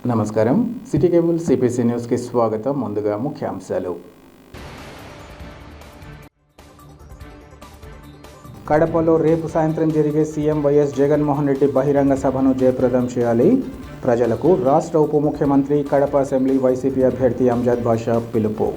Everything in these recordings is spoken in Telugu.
నమస్కారం. సిటీ కేబుల్ సిపిసి న్యూస్కి స్వాగతం. ముందుగా ముఖ్యాంశాలు. కడపలో రేపు సాయంత్రం జరిగే సీఎం వైఎస్ జగన్మోహన్ రెడ్డి బహిరంగ సభను జయప్రదం చేయాలి. ప్రజలకు రాష్ట్ర ఉప ముఖ్యమంత్రి కడప అసెంబ్లీ వైసీపీ అభ్యర్థి అంజద్ బాషా పిలుపు.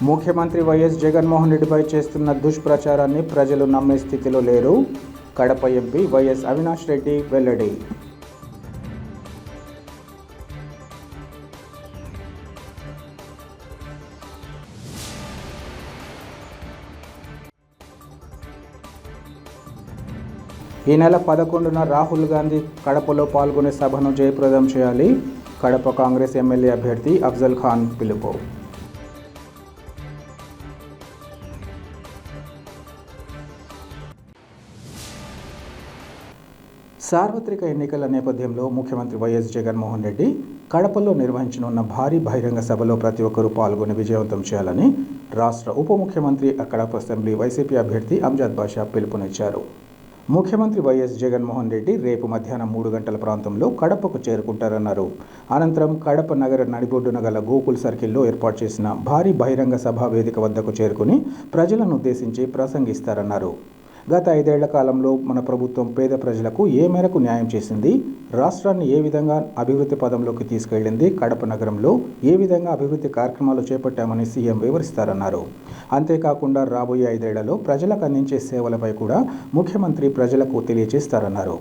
ముఖ్యమంత్రి వైఎస్ జగన్మోహన్ రెడ్డిపై చేస్తున్న దుష్ప్రచారాన్ని ప్రజలు నమ్మే స్థితిలో లేరు. కడప ఎంపీ వైఎస్ అవినాష్ రెడ్డి వెల్లడి. ఈ నెల 11న రాహుల్ గాంధీ కడపలో పాల్గొనే సభను జయప్రదం చేయాలి. కడప కాంగ్రెస్ ఎమ్మెల్యే అభ్యర్థి అఫ్జల్ ఖాన్ పిలుపు. సార్వత్రిక ఎన్నికల నేపథ్యంలో ముఖ్యమంత్రి వైఎస్ జగన్మోహన్ రెడ్డి కడపలో నిర్వహించనున్న భారీ బహిరంగ సభలో ప్రతి ఒక్కరూ పాల్గొని విజయవంతం చేయాలని రాష్ట్ర ఉప ముఖ్యమంత్రి కడప అసెంబ్లీ వైసీపీ అభ్యర్థి అంజద్ బాషా పిలుపునిచ్చారు. ముఖ్యమంత్రి వైఎస్ జగన్మోహన్ రెడ్డి రేపు మధ్యాహ్నం 3 గంటల ప్రాంతంలో కడపకు చేరుకుంటారన్నారు. అనంతరం కడప నగర నడిబొడ్డున గల గోకుల్ సర్కిల్లో ఏర్పాటు చేసిన భారీ బహిరంగ సభా వేదిక వద్దకు చేరుకుని ప్రజలను ఉద్దేశించి ప్రసంగిస్తారన్నారు. గత 5 ఏళ్ల కాలంలో మన ప్రభుత్వం పేద ప్రజలకు ఏ మేరకు న్యాయం చేసింది, రాష్ట్రాన్ని ఏ విధంగా అభివృద్ధి పదంలోకి తీసుకెళ్లింది, కడప నగరంలో ఏ విధంగా అభివృద్ధి కార్యక్రమాలు చేపట్టామని సీఎం వివరిస్తారన్నారు. అంతేకాకుండా రాబోయే 5 ఏళ్లలో ప్రజలకు అందించే సేవలపై కూడా ముఖ్యమంత్రి ప్రజలకు తెలియజేస్తారన్నారు.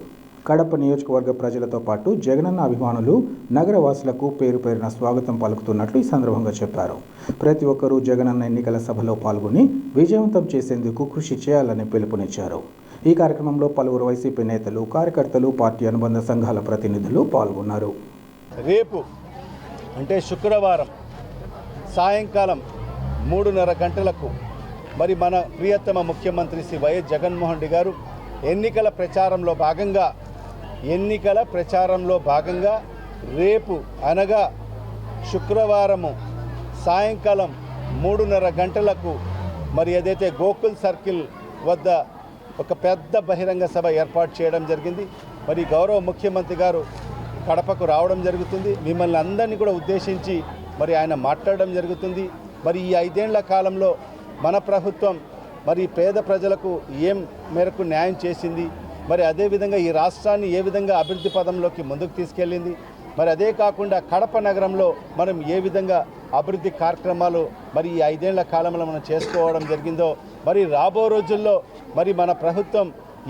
కడప నియోజకవర్గ ప్రజలతో పాటు జగనన్న అభిమానులు నగరవాసులకు పేరు పేరున స్వాగతం పలుకుతున్నట్లు ఈ సందర్భంగా చెప్పారు. ప్రతి ఒక్కరూ జగనన్న ఎన్నికల సభలో పాల్గొని విజయవంతం చేసేందుకు కృషి చేయాలని పిలుపునిచ్చారు. ఈ కార్యక్రమంలో పలువురు వైసీపీ నేతలు, కార్యకర్తలు, పార్టీ అనుబంధ సంఘాల ప్రతినిధులు పాల్గొన్నారు. రేపు అంటే శుక్రవారం సాయంకాలం 3:30 గంటలకు మరి మన ప్రియతమ ముఖ్యమంత్రి శ్రీ వైఎస్ జగన్మోహన్ రెడ్డి గారు ఎన్నికల ప్రచారంలో భాగంగా రేపు అనగా శుక్రవారము సాయంకాలం 3:30 గంటలకు మరి ఏదైతే గోకుల్ సర్కిల్ వద్ద ఒక పెద్ద బహిరంగ సభ ఏర్పాటు చేయడం జరిగింది. మరి గౌరవ ముఖ్యమంత్రి గారు కడపకు రావడం జరుగుతుంది. మిమ్మల్ని అందరినీ కూడా ఉద్దేశించి మరి ఆయన మాట్లాడడం జరుగుతుంది. మరి ఈ 5 ఏళ్ల కాలంలో మన ప్రభుత్వం మరి పేద ప్రజలకు ఏం మేరకు న్యాయం చేసింది, మరి అదేవిధంగా ఈ రాష్ట్రాన్ని ఏ విధంగా అభివృద్ధి పదంలోకి ముందుకు తీసుకెళ్ళింది, మరి అదే కాకుండా కడప నగరంలో మనం ఏ విధంగా అభివృద్ధి కార్యక్రమాలు మరి ఈ 5 ఏళ్ల కాలంలో మనం చేసుకోవడం జరిగిందో, మరి రాబో రోజుల్లో మరి మన ప్రభుత్వం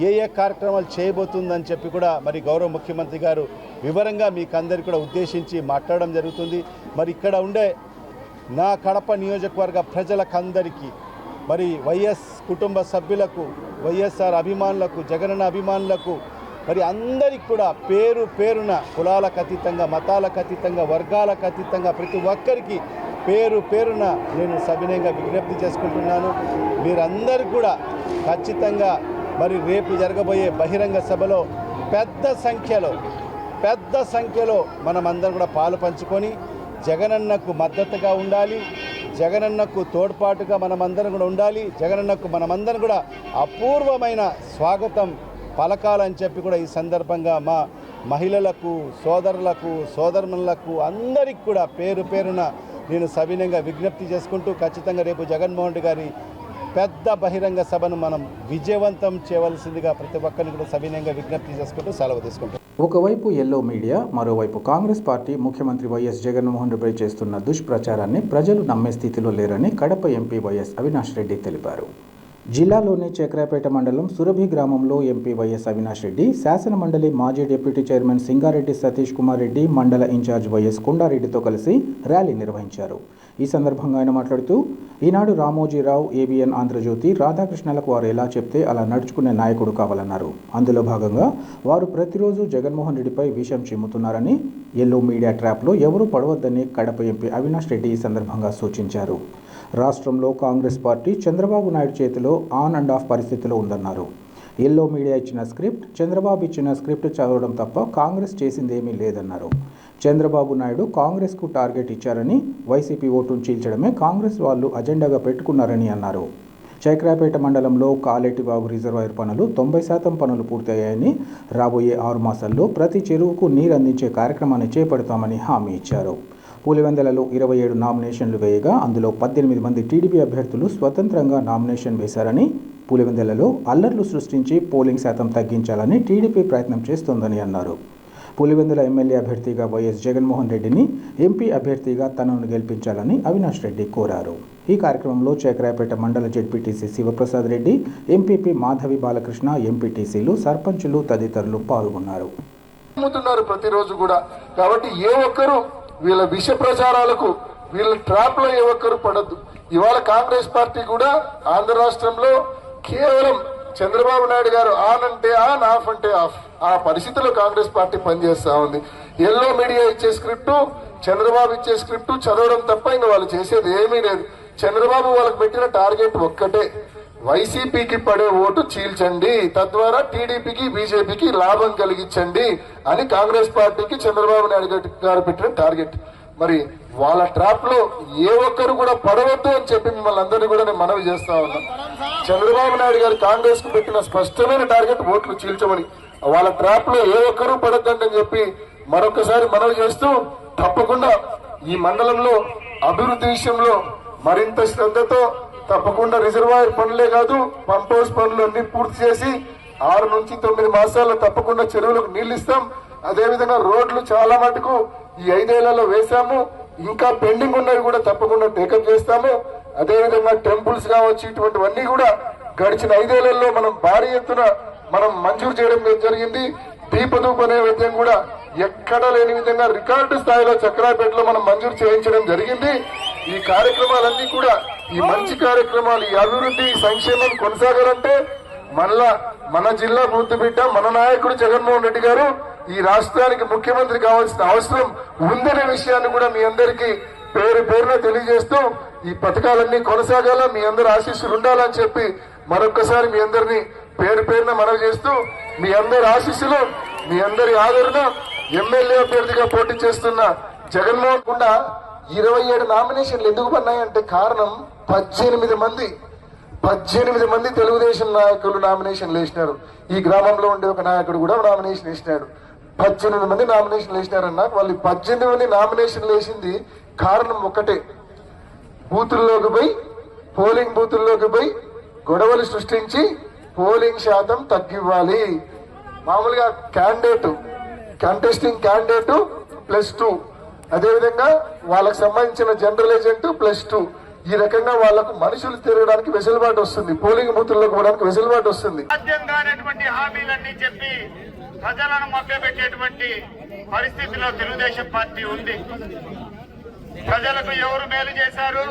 ఏ కార్యక్రమాలు చేయబోతుందని చెప్పి కూడా మరి గౌరవ ముఖ్యమంత్రి గారు వివరంగా మీకు అందరికీ కూడా ఉద్దేశించి మాట్లాడడం జరుగుతుంది. మరి ఇక్కడ ఉండే నా కడప నియోజకవర్గ ప్రజలకందరికీ మరి వైఎస్ కుటుంబ సభ్యులకు, వైఎస్ఆర్ అభిమానులకు, జగనన్న అభిమానులకు మరి అందరికీ కూడా పేరు పేరున కులాలకు అతీతంగా, మతాలకు అతీతంగా, వర్గాలకు అతీతంగా ప్రతి ఒక్కరికి పేరు పేరున నేను సవినయంగా విజ్ఞప్తి చేసుకుంటున్నాను. మీరందరూ కూడా ఖచ్చితంగా మరి రేపు జరగబోయే బహిరంగ సభలో పెద్ద సంఖ్యలో మనమందరం కూడా పాలు పంచుకొని జగనన్నకు మద్దతుగా ఉండాలి, జగనన్నకు తోడ్పాటుగా మనమందరం కూడా ఉండాలి, జగనన్నకు మనమందరం కూడా అపూర్వమైన స్వాగతం పలకాలని చెప్పి కూడా ఈ సందర్భంగా మా మహిళలకు, సోదరులకు, సోదరులకు అందరికీ కూడా పేరు పేరున నేను సవినయంగా విజ్ఞప్తి చేసుకుంటూ ఖచ్చితంగా రేపు జగన్మోహన్ రెడ్డి గారి పెద్ద బహిరంగ సభను మనం విజయవంతం చేయవలసిందిగా ప్రతి ఒక్కరిని కూడా సవినయంగా విజ్ఞప్తి చేసుకుంటూ సెలవు తీసుకుంటాం. ఒకవైపు ఎల్లో మీడియా, మరోవైపు కాంగ్రెస్ పార్టీ ముఖ్యమంత్రి వైఎస్ జగన్మోహన్ రెడ్డిపై చేస్తున్న దుష్ప్రచారాన్ని ప్రజలు నమ్మే స్థితిలో లేరని కడప ఎంపీ వైఎస్ అవినాష్ రెడ్డి తెలిపారు. జిల్లాలోని చక్రాపేట మండలం సురభి గ్రామంలో ఎంపీ వైఎస్ అవినాష్ రెడ్డి, శాసన మండలి మాజీ డిప్యూటీ చైర్మన్ సింగారెడ్డి సతీష్ కుమార్ రెడ్డి, మండల ఇన్ఛార్జ్ వైఎస్ కొండారెడ్డితో కలిసి ర్యాలీ నిర్వహించారు. ఈ సందర్భంగా ఆయన మాట్లాడుతూ, ఈనాడు రామోజీరావు, ఏబిఎన్ ఆంధ్రజ్యోతి, రాధాకృష్ణలకు వారు ఎలా చెప్తే అలా నడుచుకునే నాయకుడు కావాలన్నారు. అందులో భాగంగా వారు ప్రతిరోజు జగన్మోహన్ రెడ్డిపై విషం చిమ్ముతున్నారని, ఎల్లో మీడియా ట్రాప్లో ఎవరూ పడవద్దని కడప ఎంపీ అవినాష్ రెడ్డి ఈ సందర్భంగా సూచించారు. రాష్ట్రంలో కాంగ్రెస్ పార్టీ చంద్రబాబు నాయుడు చేతిలో ఆన్ అండ్ ఆఫ్ పరిస్థితిలో ఉందన్నారు. ఎల్లో మీడియా ఇచ్చిన స్క్రిప్ట్, చంద్రబాబు ఇచ్చిన స్క్రిప్ట్ చదవడం తప్ప కాంగ్రెస్ చేసిందేమీ లేదన్నారు. చంద్రబాబు నాయుడు కాంగ్రెస్కు టార్గెట్ ఇచ్చారని, వైసీపీ ఓటును చీల్చడమే కాంగ్రెస్ వాళ్ళు అజెండాగా పెట్టుకున్నారని అన్నారు. చైక్రాపేట మండలంలో కాలేటివాగు రిజర్వాయర్ పనులు 90% పనులు పూర్తయ్యాయని, రాబోయే 6 మాసాల్లో ప్రతి చెరువుకు నీరు అందించే కార్యక్రమాన్ని చేపడతామని హామీ ఇచ్చారు. పులివెందులలో 27 నామినేషన్లు వేయగా అందులో 18 మంది టీడీపీ అభ్యర్థులు స్వతంత్రంగా నామినేషన్ వేశారని, పులివెందులలో అల్లర్లు సృష్టించి పోలింగ్ శాతం తగ్గించాలని టీడీపీ ప్రయత్నం చేస్తోందని అన్నారు. పులివెందుల ఎమ్మెల్యే అభ్యర్థిగా వైఎస్ జగన్మోహన్ రెడ్డిని, ఎంపీ అభ్యర్థిగా తనను గెలిపించాలని అవినాష్ రెడ్డి కోరారు. ఈ కార్యక్రమంలో చైక్రాపేట మండల జెడ్పీటీసీ శివప్రసాద్ రెడ్డి, ఎంపీపీ మాధవి బాలకృష్ణ, ఎంపీటీసీలు, సర్పంచులు తదితరులు పాల్గొన్నారు. ప్రతిరోజు కూడా కాబట్టి ఏ ఒక్కరు వీళ్ళ విష ప్రచారాలకు, వీళ్ళ ట్రాప్ లో ఏ ఒక్కరు పడద్దు. ఇవాళ కాంగ్రెస్ పార్టీ కూడా ఆంధ్ర రాష్ట్రంలో కేవలం చంద్రబాబు నాయుడు గారు ఆన్ అంటే ఆన్, ఆఫ్ అంటే ఆఫ్, ఆ పరిస్థితిలో కాంగ్రెస్ పార్టీ పనిచేస్తా ఉంది. ఎల్లో మీడియా ఇచ్చే స్క్రిప్టు, చంద్రబాబు ఇచ్చే స్క్రిప్టు చదవడం తప్ప ఇంకా వాళ్ళు చేసేది ఏమీ లేదు. చంద్రబాబు వాళ్ళకి పెట్టిన టార్గెట్ ఒక్కటే, వైసీపీకి పడే ఓటు చీల్చండి, తద్వారా టీడీపీకి, బీజేపీకి లాభం కలిగించండి అని కాంగ్రెస్ పార్టీకి చంద్రబాబు నాయుడు గారు పెట్టిన టార్గెట్. మరి వాళ్ళ ట్రాప్ లో ఏ ఒక్కరు కూడా పడవద్దు అని చెప్పి మిమ్మల్ని అందరినీ కూడా నేను మనవి చేస్తా ఉన్నా. చంద్రబాబు నాయుడు గారు కాంగ్రెస్ కు పెట్టిన స్పష్టమైన టార్గెట్ ఓట్లు చీల్చమని, వాళ్ళ ట్రాప్ లో ఏ ఒక్కరూ పడద్దని చెప్పి మరొకసారి మనవి చేస్తూ, తప్పకుండా ఈ మండలంలో అభివృద్ధి విషయంలో మరింత శ్రద్ధతో తప్పకుండా రిజర్వాయర్ పనులే కాదు, పంప్ హౌస్ పనులు అన్ని పూర్తి చేసి 6 నుంచి 9 మాసాల్లో తప్పకుండా చెరువులకు నీళ్లు ఇస్తాం. అదేవిధంగా రోడ్లు చాలా మటుకు ఈ 5 ఏళ్లలో వేశాము, ఇంకా పెండింగ్ ఉన్నవి కూడా తప్పకుండా టేకప్ చేస్తాము. అదేవిధంగా టెంపుల్స్ కావచ్చు, ఇటువంటివన్నీ కూడా గడిచిన 5 ఏళ్లలో మనం భారీ ఎత్తున మనం మంజూరు చేయడం జరిగింది. దీపదూప్ అనే విధంగా కూడా ఎక్కడ లేని విధంగా రికార్డు స్థాయిలో చక్రాపేటలో మనం మంజూరు చేయించడం జరిగింది. ఈ కార్యక్రమాలన్నీ కూడా, ఈ మంచి కార్యక్రమాలు, ఈ అభివృద్ధి, సంక్షేమం కొనసాగాలంటే మళ్ళా మన జిల్లా బుద్ధి బిడ్డ, మన నాయకుడు జగన్మోహన్ రెడ్డి గారు ఈ రాష్ట్రానికి ముఖ్యమంత్రి కావాల్సిన అవసరం ఉందనే విషయాన్ని కూడా మీ అందరికీ పేరు పేరున తెలియజేస్తూ, ఈ పథకాలన్నీ కొనసాగాల, మీ అందరి ఆశీస్సులు ఉండాలని చెప్పి మరొక్కసారి మీ అందరినీ పేరు పేరున మనవి చేస్తూ, మీ అందరి ఆశీస్సులు, మీ అందరి ఆదరణ ఎమ్మెల్యే అభ్యర్థిగా పోటీ చేస్తున్న జగన్మోహన్ కూడా 27 నామినేషన్లు ఎందుకు పన్నాయంటే కారణం 18 మంది తెలుగుదేశం నాయకులు నామినేషన్లు వేసినారు. ఈ గ్రామంలో ఉండే ఒక నాయకుడు కూడా నామినేషన్ వేసినాడు. 18 మంది నామినేషన్లు వేసినారన్న. వాళ్ళు 18 మంది నామినేషన్లు వేసింది కారణం ఒకటే, బూతుల్లోకి పోయి, పోలింగ్ బూతుల్లోకి పోయి గొడవలు సృష్టించి పోలింగ్ శాతం తగ్గివ్వాలి. మామూలుగా కంటెస్టింగ్ క్యాండిడేట్ +2, అదేవిధంగా వాళ్ళకు సంబంధించిన జనరల్ ఏజెంట్ +2, ఈ రకంగా వాళ్లకు మనుషులు తిరగడానికి వెసులుబాటు వస్తుంది, పోలింగ్ బూతుల్లోకి పోవడానికి వెసులుబాటు వస్తుంది. సాధ్యంగానేటువంటి హామీలన్నీ చెప్పి ప్రజలను మభ్యపెట్టేటువంటి పరిస్థితిలో తెలుగుదేశం పార్టీ ఉంది. ప్రజలకు ఎవరు మేలు చేశారు,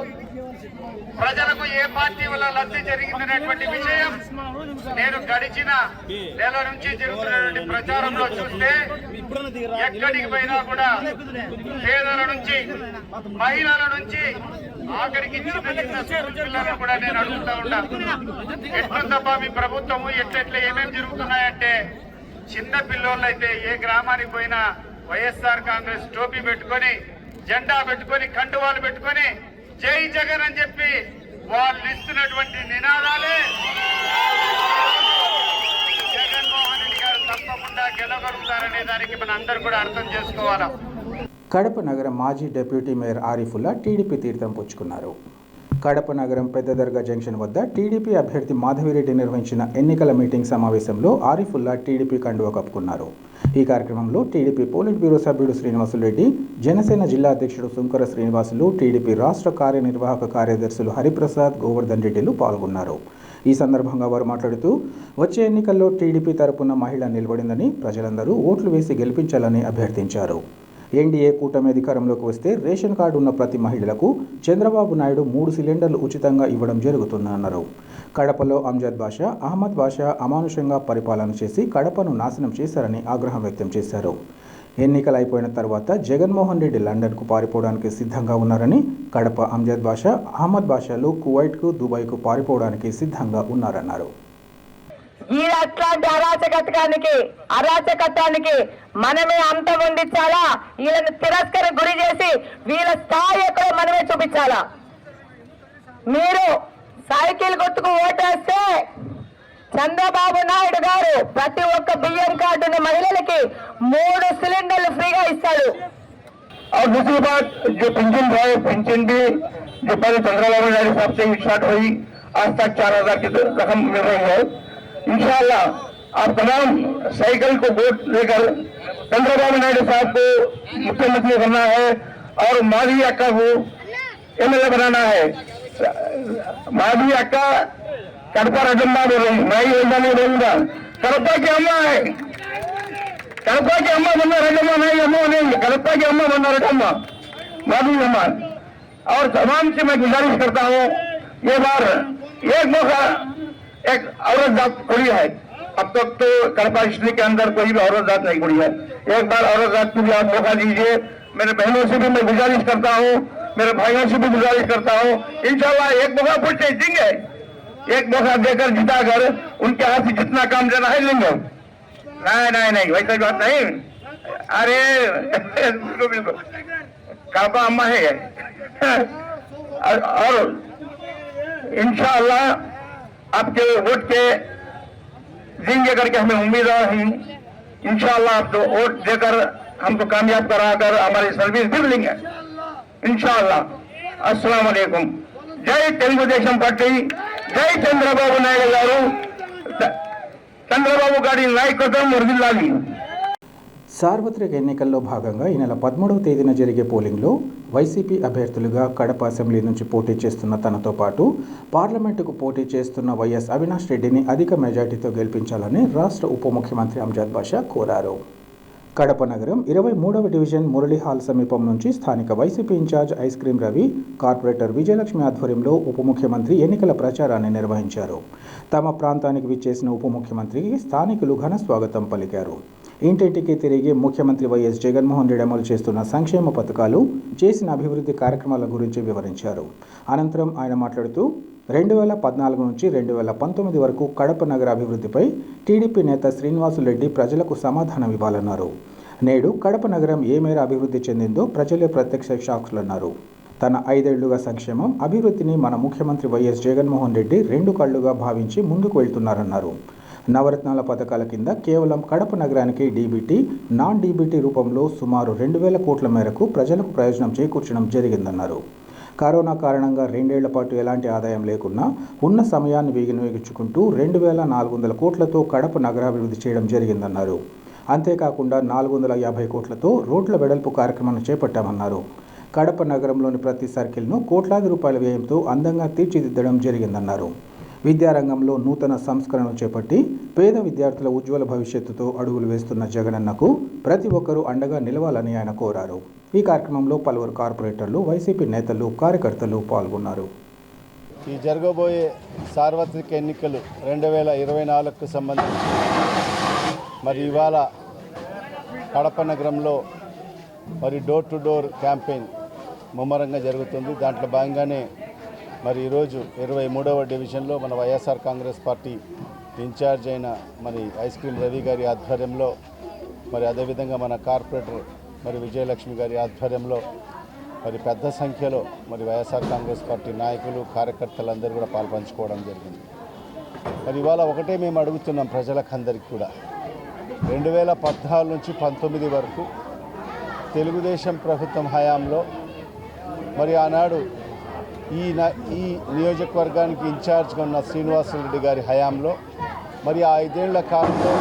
ప్రజలకు ఏ పార్టీ వల్ల లబ్ధి జరిగిందనేటువంటి విషయం నేను గడిచిన నెల నుంచి జరుగుతున్నటువంటి ప్రచారంలో చూస్తే ఎక్కడికి పోయినా కూడా పేదల నుంచి, మహిళల నుంచి, ఆఖరికి చిన్న పిల్లలను కూడా నేను అడుగుతా ఉన్నా, ఎట్లుందబ్బా మీ ప్రభుత్వము, ఎట్లెట్లా ఏమేమి జరుగుతున్నాయంటే, చిన్న పిల్లోళ్ళు అయితే ఏ గ్రామానికి పోయినా వైఎస్ఆర్ కాంగ్రెస్ టోపీ పెట్టుకొని, జెండా పెట్టుకొని, కండువాలు పెట్టుకొని జై జగన్ అని చెప్పి వాళ్ళు ఇస్తున్నటువంటి నినాదాలే జగన్మోహన్ రెడ్డి గారు తప్పకుండా గెలవగలుగుతారనే దానికి మన అందరూ కూడా అర్థం చేసుకోవాలా. కడప నగరం మాజీ డిప్యూటీ మేయర్ ఆరిఫుల్లా టీడీపీ తీర్థం పుచ్చుకున్నారు. కడప నగరం పెద్ద దర్గా జంక్షన్ వద్ద టీడీపీ అభ్యర్థి మాధవిరెడ్డి నిర్వహించిన ఎన్నికల మీటింగ్ సమావేశంలో ఆరిఫుల్లా టీడీపీ కండువా కప్పుకున్నారు. ఈ కార్యక్రమంలో టీడీపీ పోలిట్ బ్యూరో సభ్యుడు శ్రీనివాసులు రెడ్డి, జనసేన జిల్లా అధ్యక్షుడు సుంకర శ్రీనివాసులు, టీడీపీ రాష్ట్ర కార్యనిర్వాహక కార్యదర్శులు హరిప్రసాద్, గోవర్ధన్ రెడ్డిలు పాల్గొన్నారు. ఈ సందర్భంగా వారు మాట్లాడుతూ, వచ్చే ఎన్నికల్లో టీడీపీ తరపున మహిళ నిలబడిందని, ప్రజలందరూ ఓట్లు వేసి గెలిపించాలని అభ్యర్థించారు. ఎన్డీఏ కూటమి అధికారంలోకి వస్తే రేషన్ కార్డు ఉన్న ప్రతి మహిళలకు చంద్రబాబు నాయుడు 3 సిలిండర్లు ఉచితంగా ఇవ్వడం జరుగుతుందన్నారు. కడపలో అంజద్ బాషా, అహ్మద్ బాషా అమానుషంగా పరిపాలన చేసి కడపను నాశనం చేశారని ఆగ్రహం వ్యక్తం చేశారు. ఎన్నికలు అయిపోయిన తర్వాత జగన్మోహన్ రెడ్డి లండన్కు పారిపోవడానికి సిద్ధంగా ఉన్నారని, కడప అంజద్ బాషా, అహ్మద్ బాషాలు కువైట్కు, దుబాయ్కు పారిపోవడానికి సిద్ధంగా ఉన్నారన్నారు. ఈ అట్లాంటి అరాచకత్వానికి మనమే అంతం వండించాలా, వీళ్ళని తిరస్కరణ గురి చేసి వీళ్ళ స్థాయి ఎక్కడో మనమే చూపించాలా. మీరు సైకిల్ గుర్తుకు ఓటేస్తే చంద్రబాబు నాయుడు గారు ప్రతి ఒక్క బియ్యం కార్డుని మహిళలకి 3 సిలిండర్లు ఫ్రీగా ఇస్తాడు. और दूसरी बात, जो पेंशन है, पेंशन भी जो पहले चंद्रबाबू नायडू साहब से स्टार्ट हुई, आज तक 4,000 की रकम मिल रही है. इंशाअल्लाह आप तमाम साइकिल को वोट लेकर चंद्रबाबू नायडू साहब को मुख्यमंत्री करना है और माधवी अक्का को एमएलए बनाना है. माधवी अक्का कड़पा रजम्मा बोल रही, मैं ही नहीं बोलूंगा. कड़पा की अम्मा है, कड़पा की अम्मा बनना रजम्मा नहीं, अम्मा नहीं, कड़पा की अम्मा बनना रजम्मा, माधवी अम्मा. और तमाम से मैं गुजारिश करता हूँ, ये बार एक मौका एक औरत जात खुली है. अब तक तो कड़पा डिस्ट्रिक्ट के अंदर कोई भी औरत जात नहीं खुली है. एक बार औरत जात को भी आप मौका दीजिए. मेरे बहनों से भी मैं गुजारिश करता हूँ, मेरे भाइयों से भी गुजारिश करता हूँ. इंशाल्लाह एक मौका पूछते देंगे, एक मौका देकर जिताकर उनके हाथ से जितना काम देना है लेंगे. नहीं वैसा बात नहीं. अरे बिल्कुल कड़पा अम्मा है. और इंशाअल्लाह आपके वोट के देंगे करके हमें उम्मीद है. इंशाअल्लाह आप तो वोट देकर हमको कामयाब कराकर हमारी सर्विस भी मिलेंगे इंशाअल्लाह. अस्सलाम वालेकुम. जय तेलुगुदेशम पार्टी, जय चंद्रबाबु नायडू गारू. చంద్రబాబు గారి నాయకత్వం వర్ధిల్లాలి. సార్వత్రిక ఎన్నికల్లో భాగంగా ఈ నెల 13వ తేదీన జరిగే పోలింగ్లో వైసీపీ అభ్యర్థులుగా కడప అసెంబ్లీ నుంచి పోటీ చేస్తున్న తనతో పాటు పార్లమెంటుకు పోటీ చేస్తున్న వైఎస్ అవినాష్ రెడ్డిని అధిక మెజార్టీతో గెలిపించాలని రాష్ట్ర ఉప ముఖ్యమంత్రి అంజద్ బాషా కోరారు. కడప నగరం 23వ డివిజన్ మురళీ హాల్ సమీపం నుంచి స్థానిక YCP incharge ice cream Ravi, corporator Vijayalakshmi ఆధ్వర్యంలో ఉప ముఖ్యమంత్రి ఎన్నికల ప్రచారాన్ని నిర్వహించారు. తమ ప్రాంతానికి విచ్చేసిన ఉప ముఖ్యమంత్రికి స్థానికులు ఘన స్వాగతం పలికారు. ఇంటింటికి తిరిగి ముఖ్యమంత్రి వైఎస్ జగన్మోహన్ రెడ్డి అమలు చేస్తున్న సంక్షేమ పథకాలు, చేసిన అభివృద్ధి కార్యక్రమాల గురించి వివరించారు. అనంతరం ఆయన మాట్లాడుతూ 2014 నుంచి 2019 వరకు కడప నగర అభివృద్ధిపై టీడీపీ నేత శ్రీనివాసులరెడ్డి ప్రజలకు సమాధానం ఇవ్వాలన్నారు. నేడు కడప నగరం ఏ మేర అభివృద్ధి చెందిందో ప్రజలే ప్రత్యక్ష సాక్షులన్నారు. తన 5 ఏళ్లుగా సంక్షేమం, అభివృద్ధిని మన ముఖ్యమంత్రి వైఎస్ జగన్మోహన్ రెడ్డి 2 కళ్లుగా భావించి ముందుకు వెళ్తున్నారన్నారు. నవరత్నాల పథకాల కింద కేవలం కడప నగరానికి డీబీటీ, నాన్ డీబీటీ రూపంలో సుమారు 2,000 కోట్ల మేరకు ప్రజలకు ప్రయోజనం చేకూర్చడం జరిగిందన్నారు. కరోనా కారణంగా 2 ఏళ్ల పాటు ఎలాంటి ఆదాయం లేకున్నా ఉన్న సమయాన్ని వినియోగించుకుంటూ 2,400 కోట్లతో కడప నగరాభివృద్ధి చేయడం జరిగిందన్నారు. అంతేకాకుండా 450 కోట్లతో రోడ్ల వెడల్పు కార్యక్రమాన్ని చేపట్టామన్నారు. కడప నగరంలోని ప్రతి సర్కిల్ను కోట్లాది రూపాయల వ్యయంతో అందంగా తీర్చిదిద్దడం జరిగిందన్నారు. విద్యారంగంలో నూతన సంస్కరణలు చేపట్టి పేద విద్యార్థుల ఉజ్వల భవిష్యత్తుతో అడుగులు వేస్తున్న జగనన్నకు ప్రతి ఒక్కరూ అండగా నిలవాలని ఆయన కోరారు. ఈ కార్యక్రమంలో పలువురు కార్పొరేటర్లు, వైసీపీ నేతలు, కార్యకర్తలు పాల్గొన్నారు. ఈ జరగబోయే సార్వత్రిక ఎన్నికలు 2024కు సంబంధించి మరి ఇవాళ కడప నగరంలో మరి డోర్ టు డోర్ క్యాంపెయిన్ ముమ్మరంగా జరుగుతుంది. దాంట్లో భాగంగానే మరి ఈరోజు 23వ డివిజన్లో మన వైఎస్ఆర్ కాంగ్రెస్ పార్టీ ఇన్ఛార్జ్ అయిన మరి ఐస్ క్రీమ్ రవి గారి ఆధ్వర్యంలో, మరి అదేవిధంగా మన కార్పొరేటర్ మరి విజయలక్ష్మి గారి ఆధ్వర్యంలో మరి పెద్ద సంఖ్యలో మరి వైఎస్ఆర్ కాంగ్రెస్ పార్టీ నాయకులు, కార్యకర్తలందరూ కూడా పాల్పంచుకోవడం జరిగింది. మరి ఇవాళ ఒకటే మేము అడుగుతున్నాం ప్రజలకందరికీ కూడా, 2014 నుంచి 19 వరకు తెలుగుదేశం ప్రభుత్వం హయాంలో మరి ఆనాడు ఈ నియోజకవర్గానికి ఇన్ఛార్జ్గా ఉన్న శ్రీనివాసులరెడ్డి గారి హయాంలో మరి ఆ 5 ఏళ్ల కాలంలో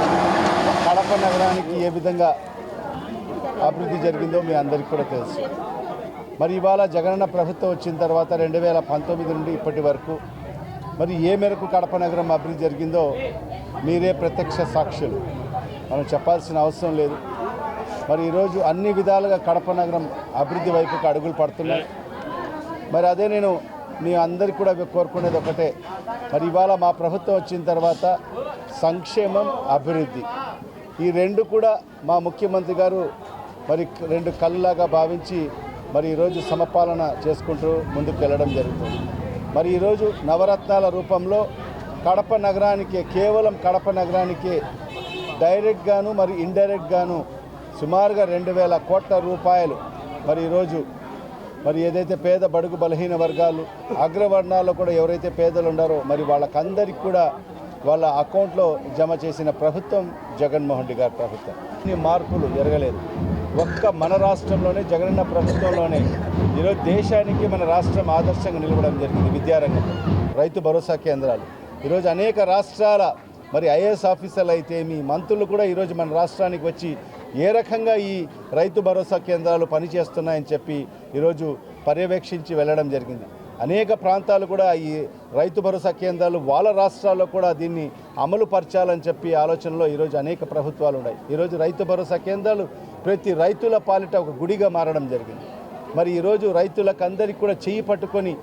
కడప నగరానికి ఏ విధంగా అభివృద్ధి జరిగిందో మీ అందరికీ కూడా తెలుసు. మరి ఇవాళ జగనన్న ప్రభుత్వం వచ్చిన తర్వాత 2019 నుండి ఇప్పటి వరకు మరి ఏ మేరకు కడప నగరం అభివృద్ధి జరిగిందో మీరే ప్రత్యక్ష సాక్షులు, మనం చెప్పాల్సిన అవసరం లేదు. మరి ఈరోజు అన్ని విధాలుగా కడప నగరం అభివృద్ధి వైపుకి అడుగులు పడుతున్నాయి. మరి అదే నేను మీ అందరికీ కూడా కోరుకునేది ఒకటే, మరి ఇవాళ మా ప్రభుత్వం వచ్చిన తర్వాత సంక్షేమం, అభివృద్ధి ఈ 2 కూడా మా ముఖ్యమంత్రి గారు మరి 2 కళ్ళలాగా భావించి మరి ఈరోజు సమపాలన చేసుకుంటూ ముందుకు వెళ్ళడం జరుగుతుంది. మరి ఈరోజు నవరత్నాల రూపంలో కడప నగరానికి, కేవలం కడప నగరానికి డైరెక్ట్గాను మరి ఇండైరెక్ట్గాను సుమారుగా 2,000 కోట్ల రూపాయలు మరి ఈరోజు మరి ఏదైతే పేద బడుగు బలహీన వర్గాలు అగ్రవర్ణాల్లో కూడా ఎవరైతే పేదలు ఉన్నారో మరి వాళ్ళకందరికీ కూడా వాళ్ళ అకౌంట్లో జమ చేసిన ప్రభుత్వం జగన్మోహన్ రెడ్డి గారి ప్రభుత్వం. ఇన్ని మార్పులు జరగలేదు. ఒక్క మన రాష్ట్రంలోనే జగనన్న ప్రభుత్వంలోనే ఈరోజు దేశానికి మన రాష్ట్రం ఆదర్శంగా నిలవడం జరిగింది. విద్యారంగంలో రైతు భరోసా కేంద్రాలు ఈరోజు అనేక రాష్ట్రాల మరి ఐఏఎస్ ఆఫీసర్లు అయితే మీ మంత్రులు కూడా ఈరోజు మన రాష్ట్రానికి వచ్చి ఏ రకంగా ఈ రైతు భరోసా కేంద్రాలు పనిచేస్తున్నాయని చెప్పి ఈరోజు పర్యవేక్షించి వెళ్ళడం జరిగింది. అనేక ప్రాంతాలు కూడా ఈ రైతు భరోసా కేంద్రాలు వాళ్ళ రాష్ట్రాల్లో కూడా దీన్ని అమలు పరచాలని చెప్పి ఆలోచనలో ఈరోజు అనేక ప్రభుత్వాలు ఉన్నాయి. ఈరోజు రైతు భరోసా కేంద్రాలు ప్రతి రైతుల పాలిట ఒక గుడిగా మారడం జరిగింది. మరి ఈరోజు రైతులకు అందరికీ కూడా చెయ్యి పట్టుకొని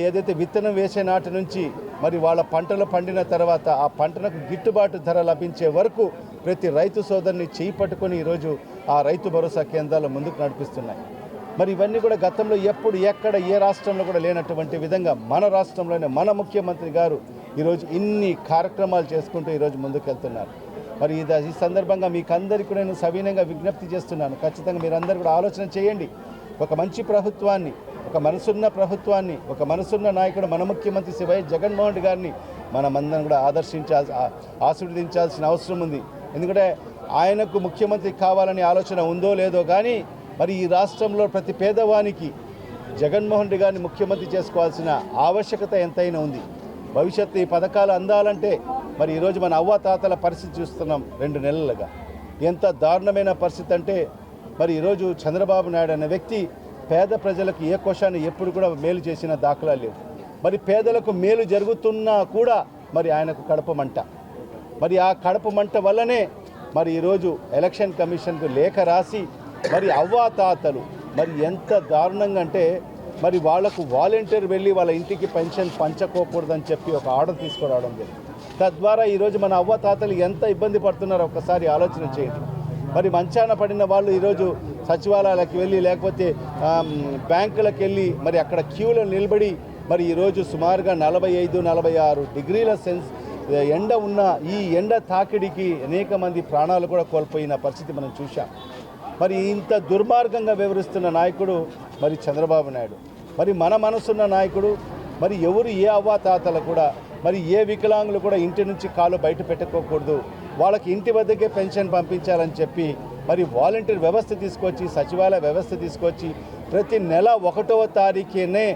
ఏదైతే విత్తనం వేసే నాటి నుంచి మరి వాళ్ళ పంటలు పండిన తర్వాత ఆ పంటలకు గిట్టుబాటు ధర లభించే వరకు ప్రతి రైతు సోదరుని చేయి పట్టుకొని ఈరోజు ఆ రైతు భరోసా కేంద్రాలు ముందుకు నడిపిస్తున్నాయి. మరి ఇవన్నీ కూడా గతంలో ఎప్పుడు ఎక్కడ ఏ రాష్ట్రంలో కూడా లేనటువంటి విధంగా మన రాష్ట్రంలోనే మన ముఖ్యమంత్రి గారు ఈరోజు ఇన్ని కార్యక్రమాలు చేసుకుంటూ ఈరోజు ముందుకెళ్తున్నారు. మరి ఈ సందర్భంగా మీకు అందరికీ కూడా నేను సవినయంగా విజ్ఞప్తి చేస్తున్నాను. ఖచ్చితంగా మీరందరూ కూడా ఆలోచన చేయండి. ఒక మంచి ప్రభుత్వాన్ని, ఒక మనసున్న ప్రభుత్వాన్ని, ఒక మనసున్న నాయకుడు మన ముఖ్యమంత్రి శ్రీ వైఎస్ జగన్మోహన్ రెడ్డి గారిని మనమందరం కూడా ఆశీర్వదించాల్సిన అవసరం ఉంది. ఎందుకంటే ఆయనకు ముఖ్యమంత్రి కావాలని ఆలోచన ఉందో లేదో కానీ మరి ఈ రాష్ట్రంలో ప్రతి పేదవానికి జగన్మోహన్ రెడ్డి గారిని ముఖ్యమంత్రి చేసుకోవాల్సిన ఆవశ్యకత ఎంతైనా ఉంది. భవిష్యత్తు ఈ పథకాలు అందాలంటే మరి ఈరోజు మన అవ్వాతాతల పరిస్థితి చూస్తున్నాం. 2 నెలలుగా ఎంత దారుణమైన పరిస్థితి అంటే మరి ఈరోజు చంద్రబాబు నాయుడు అనే వ్యక్తి పేద ప్రజలకు ఏ కోశాన్ని ఎప్పుడు కూడా మేలు చేసిన దాఖలా లేవు. మరి పేదలకు మేలు జరుగుతున్నా కూడా మరి ఆయనకు కడప మంట. మరి ఆ కడప మంట వల్లనే మరి ఈరోజు ఎలక్షన్ కమిషన్కు లేఖ రాసి మరి అవ్వాతాతలు మరి ఎంత దారుణంగా అంటే మరి వాళ్లకు వాలంటీర్ వెళ్ళి వాళ్ళ ఇంటికి పెన్షన్ పంచకోకూడదని చెప్పి ఒక ఆర్డర్ తీసుకురావడం జరిగింది. తద్వారా ఈరోజు మన అవ్వాతాతలు ఎంత ఇబ్బంది పడుతున్నారో ఒక్కసారి ఆలోచన చేయండి. మరి మంచాన పడిన వాళ్ళు ఈరోజు సచివాలయాలకు వెళ్ళి లేకపోతే బ్యాంకులకు వెళ్ళి మరి అక్కడ క్యూలో నిలబడి మరి ఈరోజు సుమారుగా 45-46 డిగ్రీల ఎండ ఉన్న ఈ ఎండ తాకిడికి అనేక మంది ప్రాణాలు కూడా కోల్పోయిన పరిస్థితి మనం చూశాం. మరి ఇంత దుర్మార్గంగా వివరిస్తున్న నాయకుడు మరి చంద్రబాబు నాయుడు. మరి మన మనసున్న నాయకుడు. మరి ఎవరు ఏ అవ్వాతాతలు కూడా మరి ఏ వికలాంగులు కూడా ఇంటి నుంచి కాలు బయట పెట్టుకోకూడదు, వాళ్ళకి ఇంటి వద్దకే పెన్షన్ పంపించాలని చెప్పి మరి వాలంటీర్ వ్యవస్థ తీసుకొచ్చి సచివాలయ వ్యవస్థ తీసుకొచ్చి ప్రతి నెల 1వ తారీఖునే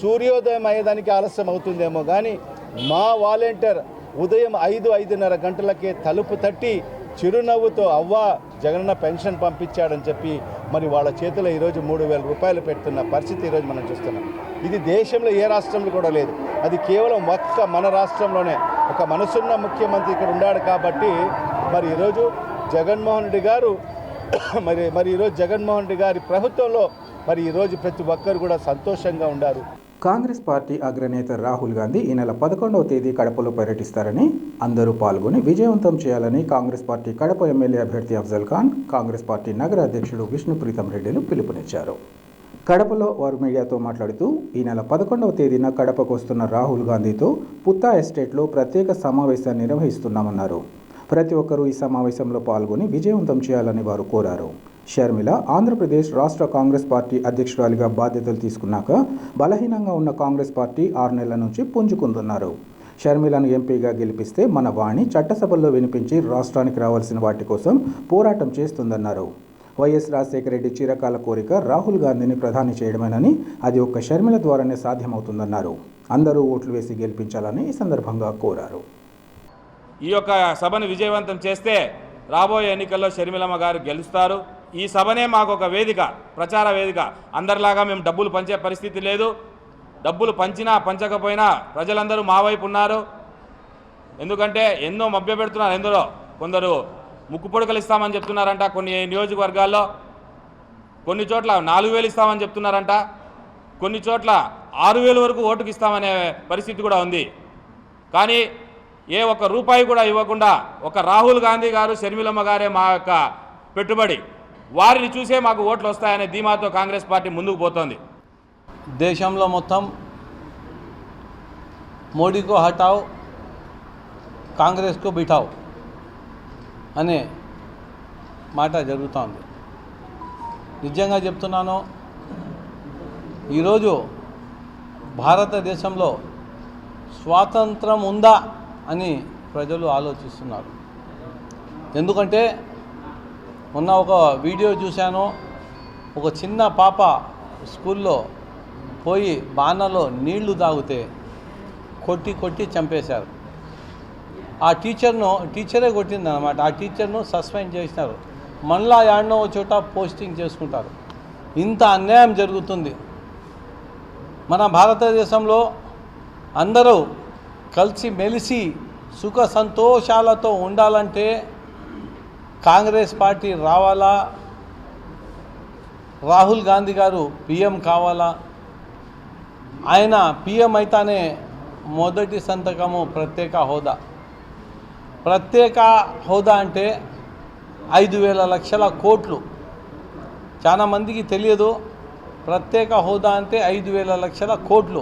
సూర్యోదయం అయ్యేదానికి ఆలస్యం అవుతుందేమో కానీ మా వాలంటీర్ ఉదయం 5-5:30 గంటలకే తలుపు తట్టి చిరునవ్వుతో అవ్వా జగనన్న పెన్షన్ పంపించాడని చెప్పి మరి వాళ్ళ చేతిలో ఈరోజు 3,000 రూపాయలు పెడుతున్న పరిస్థితి ఈరోజు మనం చూస్తున్నాం. ఇది దేశంలో ఏ రాష్ట్రంలో కూడా లేదు. అది కేవలం ఒక్క మన రాష్ట్రంలోనే ఒక మనసున్న ముఖ్యమంత్రి ఇక్కడ ఉన్నాడు కాబట్టి మరి ఈరోజు జగన్మోహన్ రెడ్డి గారు మరి ఈరోజు జగన్మోహన్ రెడ్డి గారి ప్రభుత్వంలో మరి ఈరోజు ప్రతి ఒక్కరు కూడా సంతోషంగా ఉన్నారు. కాంగ్రెస్ పార్టీ అగ్రనేత రాహుల్ గాంధీ ఈ నెల 11వ తేదీ కడపలో పర్యటిస్తారని, అందరూ పాల్గొని విజయవంతం చేయాలని కాంగ్రెస్ పార్టీ కడప ఎమ్మెల్యే అభ్యర్థి అఫ్జల్ ఖాన్, కాంగ్రెస్ పార్టీ నగర అధ్యక్షుడు విష్ణుప్రీతం రెడ్డిలు పిలుపునిచ్చారు. కడపలో వారు మీడియాతో మాట్లాడుతూ ఈ నెల 11వ తేదీన కడపకు వస్తున్న రాహుల్ గాంధీతో పుత్తా ఎస్టేట్లో ప్రత్యేక సమావేశాన్ని నిర్వహిస్తున్నామన్నారు. ప్రతి ఒక్కరూ ఈ సమావేశంలో పాల్గొని విజయవంతం చేయాలని వారు కోరారు. షర్మిల ఆంధ్రప్రదేశ్ రాష్ట్ర కాంగ్రెస్ పార్టీ అధ్యక్షురాలిగా బాధ్యతలు తీసుకున్నాక బలహీనంగా ఉన్న కాంగ్రెస్ పార్టీ 6 నెలల నుంచి పుంజుకుంటున్నారు. షర్మిలను ఎంపీగా గెలిపిస్తే మన వాణి చట్టసభల్లో వినిపించి రాష్ట్రానికి రావాల్సిన వాటి కోసం పోరాటం చేస్తుందన్నారు. వైఎస్ రాజశేఖర రెడ్డి చిరకాల కోరిక రాహుల్ గాంధీని ప్రధాని చేయడమేనని, అది ఒక్క షర్మిల ద్వారానే సాధ్యమవుతుందన్నారు. అందరూ ఓట్లు వేసి గెలిపించాలని ఈ సందర్భంగా కోరారు. ఈ యొక్క సభను విజయవంతం చేస్తే రాబోయే ఎన్నికల్లో షర్మిలమ్మ గారు గెలుస్తారు. ఈ సభనే మాకు ఒక వేదిక, ప్రచార వేదిక. అందరిలాగా మేము డబ్బులు పంచే పరిస్థితి లేదు. డబ్బులు పంచినా పంచకపోయినా ప్రజలందరూ మా వైపు ఉన్నారు. ఎందుకంటే ఎన్నో మభ్యపెడుతున్నారు. ఎందరో కొందరు ముక్కు పొడకలు ఇస్తామని చెప్తున్నారంట, కొన్ని నియోజకవర్గాల్లో కొన్ని చోట్ల 4,000 ఇస్తామని చెప్తున్నారంట, కొన్ని చోట్ల 6,000 వరకు ఓటుకు ఇస్తామనే పరిస్థితి కూడా ఉంది. కానీ ఏ ఒక్క రూపాయి కూడా ఇవ్వకుండా ఒక రాహుల్ గాంధీ గారు, షర్మిలమ్మ గారే మా యొక్క పెట్టుబడి. వారిని చూసే మాకు ఓట్లు వస్తాయనే ధీమాతో కాంగ్రెస్ పార్టీ ముందుకు పోతోంది. దేశంలో మొత్తం మోడీకో హటావ్ కాంగ్రెస్కు బిఠావ్ అనే మాట జరుగుతోంది. నిజంగా చెప్తున్నాను, ఈరోజు భారతదేశంలో స్వాతంత్రం ఉందా అని ప్రజలు ఆలోచిస్తున్నారు. ఎందుకంటే మొన్న ఒక వీడియో చూశాను, ఒక చిన్న పాప స్కూల్లో పోయి బాణలో నీళ్లు తాగితే కొట్టి చంపేశారు. ఆ టీచరే కొట్టిందనమాట. ఆ టీచర్ను సస్పెండ్ చేసినారు. మళ్ళా యాడనో చోట పోస్టింగ్ చేసుకుంటారు. ఇంత అన్యాయం జరుగుతుంది. మన భారతదేశంలో అందరూ కలిసి మెలిసి సుఖ సంతోషాలతో ఉండాలంటే కాంగ్రెస్ పార్టీ రావాలా, రాహుల్ గాంధీ గారు పిఎం కావాలా. ఆయన పిఎం అయితేనే మొదటి సంతకము ప్రత్యేక హోదా. ప్రత్యేక హోదా అంటే 5,000 లక్షల కోట్లు. చాలా మందికి తెలియదు. ప్రత్యేక హోదా అంటే 5,000 లక్షల కోట్లు.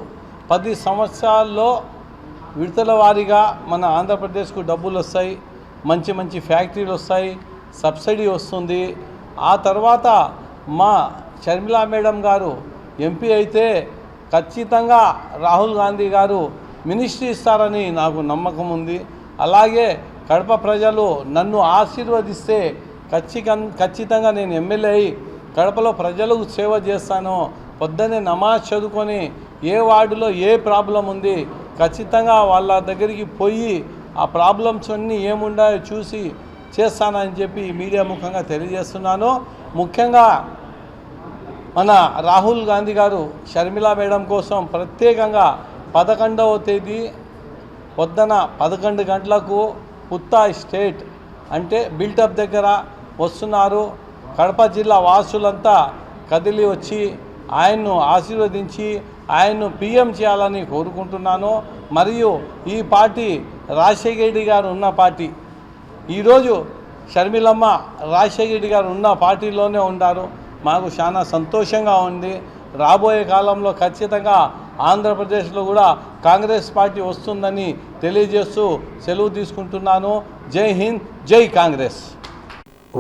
10 సంవత్సరాల్లో విడతల వారీగా మన ఆంధ్రప్రదేశ్కు డబ్బులు వస్తాయి, మంచి ఫ్యాక్టరీలు వస్తాయి, సబ్సిడీ వస్తుంది. ఆ తర్వాత మా షర్మిలా మేడం గారు ఎంపీ అయితే ఖచ్చితంగా రాహుల్ గాంధీ గారు మినిస్ట్రీ ఇస్తారని నాకు నమ్మకం ఉంది. అలాగే కడప ప్రజలు నన్ను ఆశీర్వదిస్తే ఖచ్చితంగా నేను ఎమ్మెల్యే అయి కడపలో ప్రజలకు సేవ చేస్తాను. పొద్దున్నే నమాజ్ చదువుకొని ఏ వార్డులో ఏ ప్రాబ్లం ఉంది ఖచ్చితంగా వాళ్ళ దగ్గరికి పోయి ఆ ప్రాబ్లమ్స్ అన్నీ ఏముండాయో చూసి చేస్తానని చెప్పి మీడియా ముఖంగా తెలియజేస్తున్నాను. ముఖ్యంగా మన రాహుల్ గాంధీ గారు షర్మిలా మేడం కోసం ప్రత్యేకంగా 11వ తేదీ పొద్దున 11 గంటలకు పుత్తా స్టేట్ అంటే బిల్టప్ దగ్గర వస్తున్నారు. కడప జిల్లా వాసులంతా కదిలి వచ్చి ఆయన్ను ఆశీర్వదించి ఆయన్ను పిఎం చేయాలని కోరుకుంటున్నాను. మరియు ఈ పార్టీ రాజశేఖర రెడ్డి గారు ఉన్న పార్టీ. ఈరోజు షర్మిలమ్మ రాజశేఖర రెడ్డి గారు ఉన్న పార్టీలోనే ఉన్నారు. మాకు చాలా సంతోషంగా ఉంది. రాబోయే కాలంలో ఖచ్చితంగా ఆంధ్రప్రదేశ్లో కూడా కాంగ్రెస్ పార్టీ వస్తుందని తెలియజేస్తూ సెలవు తీసుకుంటున్నాను. జై హింద్, జై కాంగ్రెస్.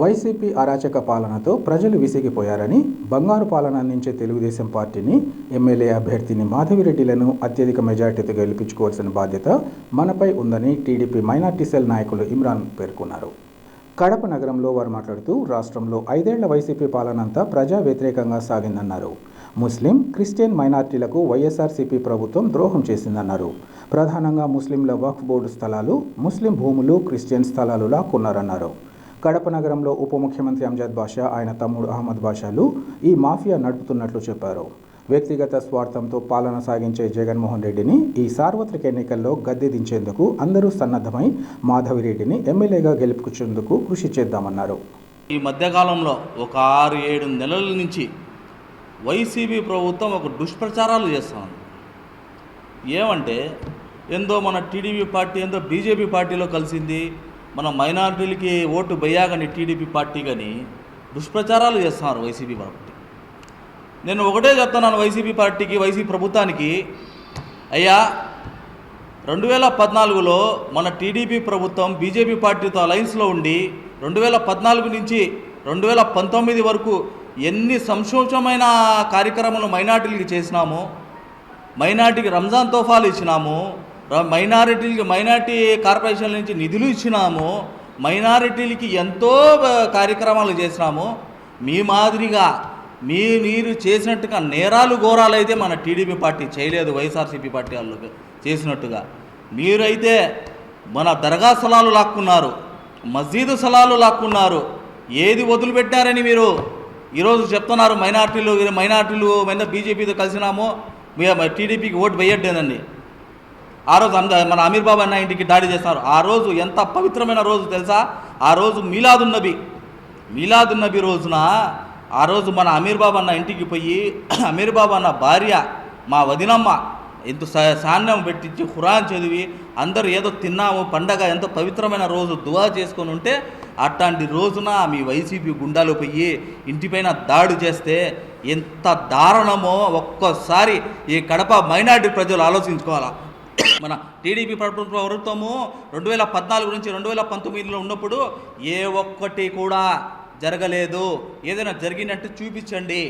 వైసీపీ అరాచక పాలనతో ప్రజలు విసిగిపోయారని, బంగారు పాలన అందించే తెలుగుదేశం పార్టీని, ఎమ్మెల్యే అభ్యర్థిని మాధవిరెడ్డిలను అత్యధిక మెజార్టీతో గెలిపించుకోవాల్సిన బాధ్యత మనపై ఉందని టీడీపీ మైనార్టీ సెల్ నాయకులు ఇమ్రాన్ పేర్కొన్నారు. కడప నగరంలో వారు మాట్లాడుతూ రాష్ట్రంలో 5 ఏళ్ల వైసీపీ పాలనంతా ప్రజా వ్యతిరేకంగా సాగిందన్నారు. ముస్లిం, క్రిస్టియన్ మైనార్టీలకు వైఎస్ఆర్సీపీ ప్రభుత్వం ద్రోహం చేసిందన్నారు. ప్రధానంగా ముస్లింల వక్ఫ్ బోర్డు స్థలాలు, ముస్లిం భూములు, క్రిస్టియన్ స్థలాలు లాక్కున్నారన్నారు. కడప నగరంలో ఉప ముఖ్యమంత్రి అంజద్ బాషా, ఆయన తమ్ముడు అహ్మద్ బాషాలు ఈ మాఫియా నడుపుతున్నట్లు చెప్పారు. వ్యక్తిగత స్వార్థంతో పాలన సాగించే జగన్మోహన్ రెడ్డిని ఈ సార్వత్రిక ఎన్నికల్లో గద్దె దించేందుకు అందరూ సన్నద్ధమై మాధవిరెడ్డిని ఎమ్మెల్యేగా గెలుపుకునేందుకు కృషి చేద్దామన్నారు. ఈ మధ్యకాలంలో ఒక 6-7 నెలల నుంచి వైసీపీ ప్రభుత్వం ఒక దుష్ప్రచారాలు చేస్తాం. ఏమంటే ఏందో మన టీడీపీ పార్టీ ఏందో బీజేపీ పార్టీలో కలిసింది, మన మైనారిటీలకి ఓటు బయ్యాగని టీడీపీ పార్టీ కానీ దుష్ప్రచారాలు చేస్తున్నారు వైసీపీ పార్టీ. నేను ఒకటే చెప్తున్నాను వైసీపీ పార్టీకి, వైసీపీ ప్రభుత్వానికి, అయ్యా 2014లో మన టీడీపీ ప్రభుత్వం బీజేపీ పార్టీతో అలయన్స్లో ఉండి 2014 నుంచి 2019 వరకు ఎన్ని సంక్షోభమైన కార్యక్రమాలు మైనార్టీలకి చేసినాము. మైనార్టీకి రంజాన్ తోఫాలు ఇచ్చినాము, మైనారిటీ కార్పొరేషన్ల నుంచి నిధులు ఇచ్చినాము, మైనారిటీలకి ఎంతో కార్యక్రమాలు చేసినాము. మీ మాదిరిగా మీరు చేసినట్టుగా నేరాలు ఘోరాలు అయితే మన టీడీపీ పార్టీ చేయలేదు. వైఎస్ఆర్సీపీ పార్టీ వాళ్ళు చేసినట్టుగా మీరైతే మన దర్గా స్థలాలు లాక్కున్నారు, మస్జీదు స్థలాలు లాక్కున్నారు. ఏది వదిలిపెట్టారని మీరు ఈరోజు చెప్తున్నారు. మైనార్టీలు మీద బీజేపీతో కలిసినాము, టీడీపీకి ఓటు వేయట్లేదండి. ఆ రోజు మన అమీర్ బాబా అన్న ఇంటికి దాడి చేస్తున్నారు. ఆ రోజు ఎంత పవిత్రమైన రోజు తెలుసా? ఆ రోజు మీలాదున్నబి రోజున ఆ రోజు మన అమీర్ బాబా అన్న ఇంటికి పోయి అమీర్ బాబా అన్న భార్య మా వదినమ్మ ఎంత సాన్యం పెట్టించి ఖురాన్ చదివి అందరూ ఏదో తిన్నాము, పండగ ఎంతో పవిత్రమైన రోజు దువా చేసుకొని ఉంటే అట్లాంటి రోజున మీ వైసీపీ గుండాలు పోయి ఇంటిపైన దాడి చేస్తే ఎంత దారుణమో ఒక్కసారి ఈ కడప మైనార్టీ ప్రజలు ఆలోచించుకోవాలా. మన టీడీపీ ప్రభుత్వము 2014 నుంచి 2019లో ఉన్నప్పుడు ఏ ఒక్కటి కూడా జరగలేదు. ఏదైనా జరిగినట్టు చూపించండి.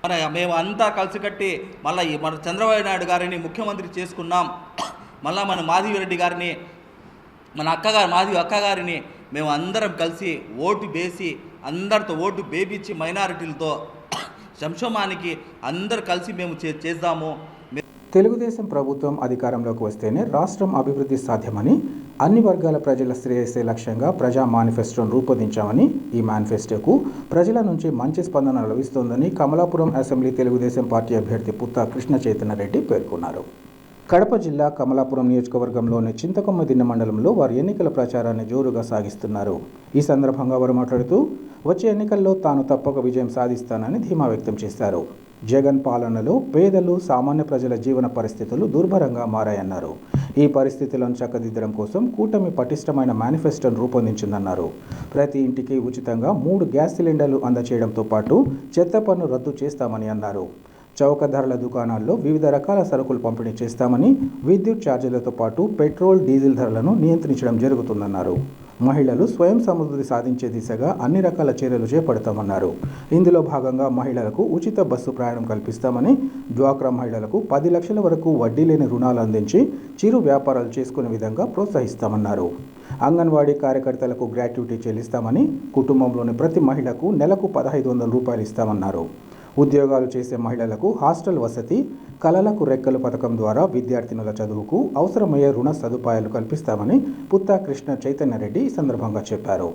మేము అంతా కలిసికట్టి మళ్ళీ మన చంద్రబాబు నాయుడు గారిని ముఖ్యమంత్రి చేసుకున్నాం. మళ్ళీ మన మాధవిరెడ్డి గారిని, మన మాధవి అక్క గారిని మేము అందరం కలిసి ఓటు వేసి అందరితో ఓటు వేపించి మైనారిటీలతో సంక్షేమానికి అందరు కలిసి మేము చేద్దాము. తెలుగుదేశం ప్రభుత్వం అధికారంలోకి వస్తేనే రాష్ట్రం అభివృద్ధి సాధ్యమని, అన్ని వర్గాల ప్రజల శ్రేయస్సే లక్ష్యంగా ప్రజా మేనిఫెస్టోను రూపొందించామని, ఈ మేనిఫెస్టోకు ప్రజల నుంచి మంచి స్పందన లభిస్తోందని కమలాపురం అసెంబ్లీ తెలుగుదేశం పార్టీ అభ్యర్థి పుత్తా కృష్ణ చైతన్య రెడ్డి పేర్కొన్నారు. కడప జిల్లా కమలాపురం నియోజకవర్గంలోని చింతకొమ్మదిన్నె మండలంలో వారు ఎన్నికల ప్రచారాన్ని జోరుగా సాగిస్తున్నారు. ఈ సందర్భంగా వారు మాట్లాడుతూ వచ్చే ఎన్నికల్లో తాను తప్పక విజయం సాధిస్తానని ధీమా వ్యక్తం చేశారు. జగన్ పాలనలో పేదలు, సామాన్య ప్రజల జీవన పరిస్థితులు దుర్భరంగా మారాయన్నారు. ఈ పరిస్థితులను చక్కదిద్దడం కోసం కూటమి పటిష్టమైన మేనిఫెస్టోను రూపొందించిందన్నారు. ప్రతి ఇంటికి ఉచితంగా 3 గ్యాస్ సిలిండర్లు అందజేయడంతో పాటు చెత్త పన్ను రద్దు చేస్తామని అన్నారు. చౌక ధరల దుకాణాల్లో వివిధ రకాల సరుకులు పంపిణీ చేస్తామని, విద్యుత్ ఛార్జీలతో పాటు పెట్రోల్, డీజిల్ ధరలను నియంత్రించడం జరుగుతుందన్నారు. మహిళలు స్వయం సమృద్ధి సాధించే దిశగా అన్ని రకాల చర్యలు చేపడతామన్నారు. ఇందులో భాగంగా మహిళలకు ఉచిత బస్సు ప్రయాణం కల్పిస్తామని, డ్వాక్రా మహిళలకు 10 లక్షల వరకు వడ్డీ లేని రుణాలు అందించి చిరు వ్యాపారాలు చేసుకునే విధంగా ప్రోత్సహిస్తామన్నారు. అంగన్వాడీ కార్యకర్తలకు గ్రాట్యుటీ చెల్లిస్తామని, కుటుంబంలోని ప్రతి మహిళకు నెలకు 1500 రూపాయలు ఇస్తామన్నారు. ఉద్యోగాలు చేసే మహిళలకు హాస్టల్ వసతి, కళలకు రెక్కలు పథకం ద్వారా విద్యార్థినుల చదువుకు అవసరమయ్యే రుణ సదుపాయాలు కల్పిస్తామని పుత్తా కృష్ణ చైతన్య రెడ్డి ఈ సందర్భంగా చెప్పారు.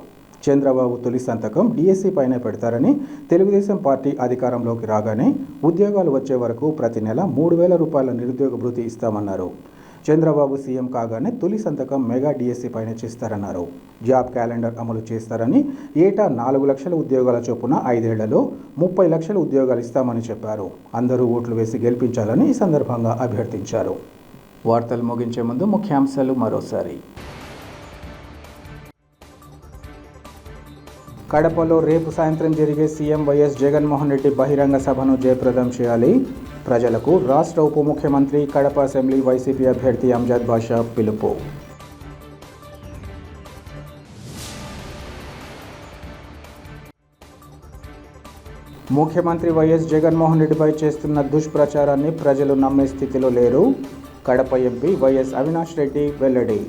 చంద్రబాబు తొలి సంతకం డిఎస్సి పైనే పెడతారని, తెలుగుదేశం పార్టీ అధికారంలోకి రాగానే ఉద్యోగాలు వచ్చే వరకు ప్రతి నెల 3000 రూపాయల నిరుద్యోగ భృతి ఇస్తామన్నారు. చంద్రబాబు సీఎం కాగానే తొలి సంతకం మెగా డిఎస్సి పైన చేస్తారన్నారు. జాబ్ క్యాలెండర్ అమలు చేస్తారని, ఏటా 4 లక్షల ఉద్యోగాల చొప్పున 5 ఏళ్లలో 30 లక్షల ఉద్యోగాలు ఇస్తామని చెప్పారు. అందరూ ఓట్లు వేసి గెలిపించాలని ఈ సందర్భంగా అభ్యర్థించారు. వార్తలు ముగించే ముందు ముఖ్యాంశాలు మరోసారి. కడపలో రేపు సాయంత్రం జరిగే సీఎం వైఎస్ జగన్మోహన్ రెడ్డి బహిరంగ సభను జయప్రదం చేయాలి. ప్రజలకు రాష్ట్ర ఉప ముఖ్యమంత్రి, కడప అసెంబ్లీ వైసీపీ అభ్యర్థి అంజద్ బాషా పిలుపు. ముఖ్యమంత్రి వైఎస్ జగన్మోహన్ రెడ్డిపై చేస్తున్న దుష్ప్రచారాన్ని ప్రజలు నమ్మే స్థితిలో లేరు. కడప ఎంపీ వైఎస్ అవినాష్ రెడ్డి వెల్లడి.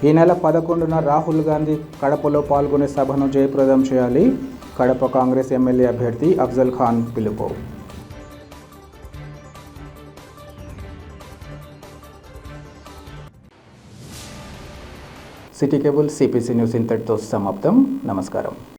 ఈ నెల 11న రాహుల్ గాంధీ కడపలో పాల్గొనే సభను జయప్రదం చేయాలి. కడప కాంగ్రెస్ ఎమ్మెల్యే అభ్యర్థి అఫ్జల్ ఖాన్ పిలుపు. సిటీ కేబుల్ సిపిసి న్యూస్ ఇంతటితో సమాప్తం. నమస్కారం.